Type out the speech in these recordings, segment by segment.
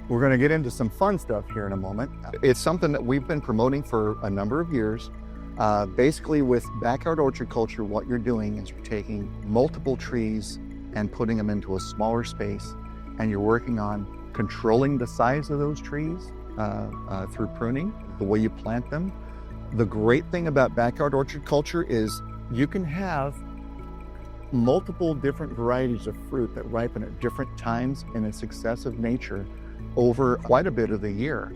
We're going to get into some fun stuff here in a moment. It's something that we've been promoting for a number of years. Basically, with backyard orchard culture, what you're doing is you're taking multiple trees and putting them into a smaller space, and you're working on controlling the size of those trees through pruning, the way you plant them. The great thing about backyard orchard culture is you can have multiple different varieties of fruit that ripen at different times in a successive nature over quite a bit of the year,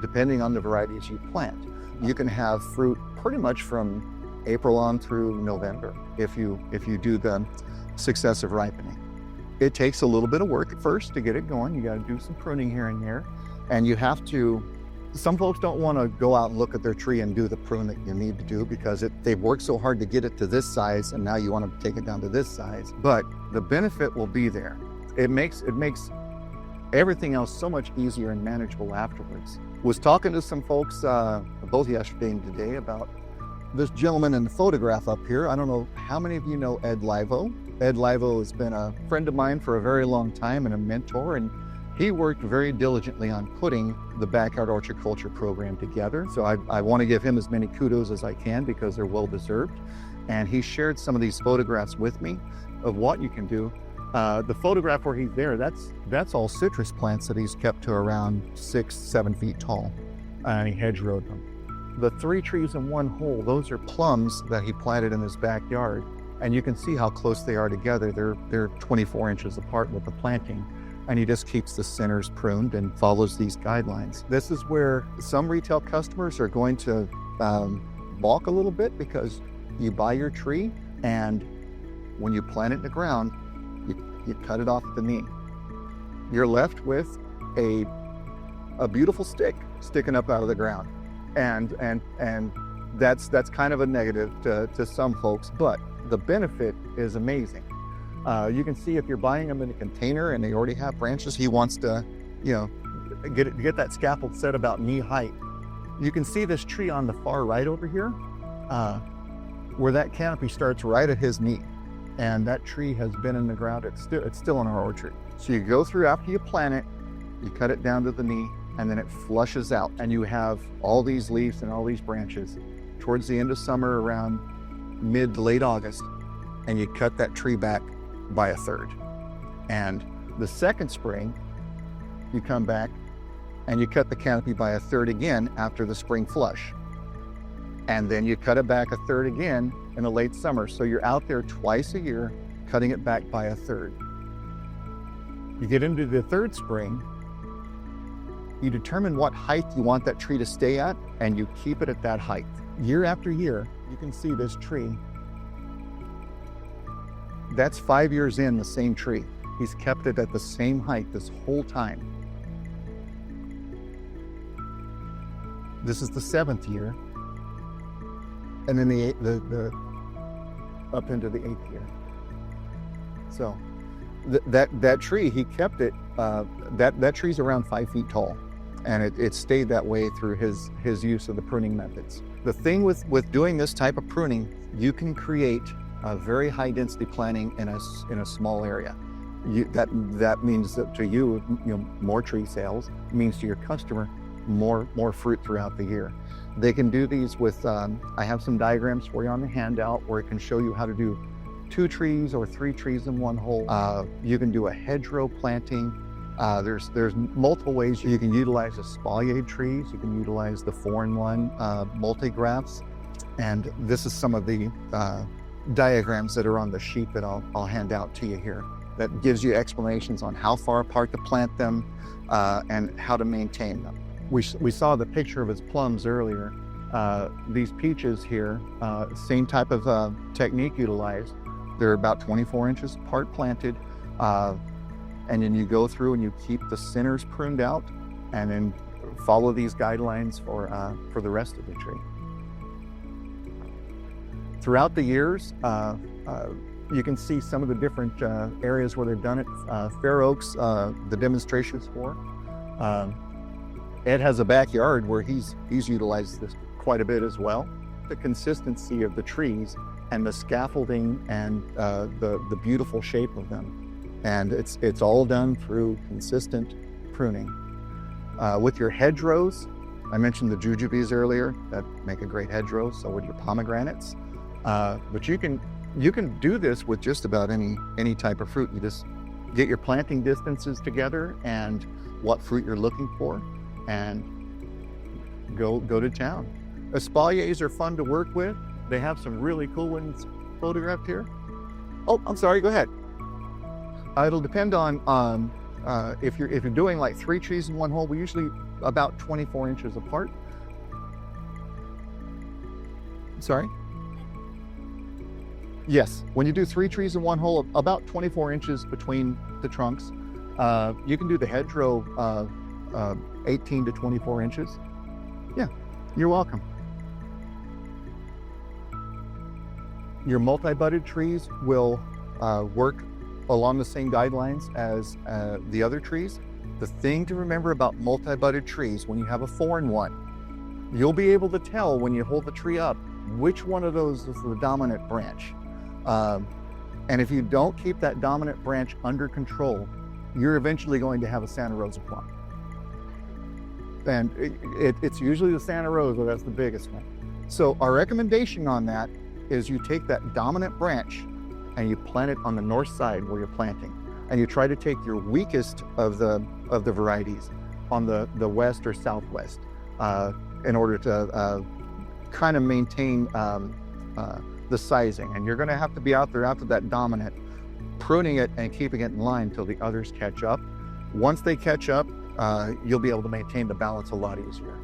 depending on the varieties you plant. You can have fruit pretty much from April on through November if you do the successive ripening. It takes a little bit of work at first to get it going. You got to do some pruning here and there, and you have to. Some folks don't want to go out and look at their tree and do the prune that you need to do because they've worked so hard to get it to this size, and now you want to take it down to this size. But the benefit will be there. It makes everything else so much easier and manageable afterwards. Was talking to some folks both yesterday and today about this gentleman in the photograph up here. I don't know how many of you know Ed Laivo. Ed Laivo has been a friend of mine for a very long time and a mentor, and he worked very diligently on putting the Backyard Orchard Culture program together. So I want to give him as many kudos as I can because they're well deserved. And he shared some of these photographs with me of what you can do. The photograph where he's there, that's all citrus plants that he's kept to around 6-7 feet tall, and he hedgerowed them. The 3 trees in one hole, those are plums that he planted in his backyard, and you can see how close they are together. They're 24 inches apart with the planting, and he just keeps the centers pruned and follows these guidelines. This is where some retail customers are going to balk a little bit because you buy your tree, and when you plant it in the ground, you cut it off at the knee. You're left with a beautiful stick sticking up out of the ground. And that's kind of a negative to some folks, but the benefit is amazing. You can see if you're buying them in a container and they already have branches, he wants to, get that scaffold set about knee height. You can see this tree on the far right over here, where that canopy starts right at his knee. And that tree has been in the ground. It's still in our orchard. So you go through after you plant it, you cut it down to the knee, and then it flushes out. And you have all these leaves and all these branches. Towards the end of summer, around mid to late August, and you cut that tree back by a third. And the second spring, you come back and you cut the canopy by a third again after the spring flush. And then you cut it back a third again in the late summer. So you're out there twice a year, cutting it back by a third. You get into the third spring, you determine what height you want that tree to stay at, and you keep it at that height. Year after year, you can see this tree. That's 5 years in the same tree. He's kept it at the same height this whole time. This is the 7th year. And then the up into the 8th year. So that tree, he kept it, that tree's around 5 feet tall, and it stayed that way through his use of the pruning methods. The thing with doing this type of pruning, you can create a very high density planting in a small area. That means that to you, more tree sales. It means to your customer, more fruit throughout the year. They can do these with, I have some diagrams for you on the handout where it can show you how to do 2 trees or 3 trees in one hole. You can do a hedgerow planting. There's multiple ways you can utilize the espalier trees. You can utilize the 4-in-1 multi-grafts. And this is some of the diagrams that are on the sheet that I'll hand out to you here. That gives you explanations on how far apart to plant them and how to maintain them. We saw the picture of his plums earlier. These peaches here, same type of technique utilized. They're about 24 inches apart planted. And then you go through and you keep the centers pruned out and then follow these guidelines for the rest of the tree. Throughout the years, you can see some of the different areas where they've done it. Fair Oaks, the demonstrations for. Ed has a backyard where he's utilized this quite a bit as well. The consistency of the trees and the scaffolding and the beautiful shape of them. And it's all done through consistent pruning. With your hedgerows, I mentioned the jujubes earlier that make a great hedgerow, so with your pomegranates. But you can do this with just about any type of fruit. You just get your planting distances together and what fruit you're looking for, and go to town. Espaliers are fun to work with. They have some really cool ones photographed here. Oh, I'm sorry, go ahead. It'll depend on if you're doing like 3 trees in one hole, we usually about 24 inches apart. Sorry? Yes, when you do 3 trees in one hole, about 24 inches between the trunks. You can do the hedgerow 18 to 24 inches. Yeah, you're welcome. Your multi-budded trees will work along the same guidelines as the other trees. The thing to remember about multi-budded trees, when you have a 4-in-1, you'll be able to tell when you hold the tree up which one of those is the dominant branch. And if you don't keep that dominant branch under control, you're eventually going to have a Santa Rosa plum. And it's usually the Santa Rosa that's the biggest one. So our recommendation on that is you take that dominant branch and you plant it on the north side where you're planting. And you try to take your weakest of the varieties on the west or southwest in order to kind of maintain the sizing. And you're gonna have to be out there after that dominant, pruning it and keeping it in line until the others catch up. Once they catch up, you'll be able to maintain the balance a lot easier.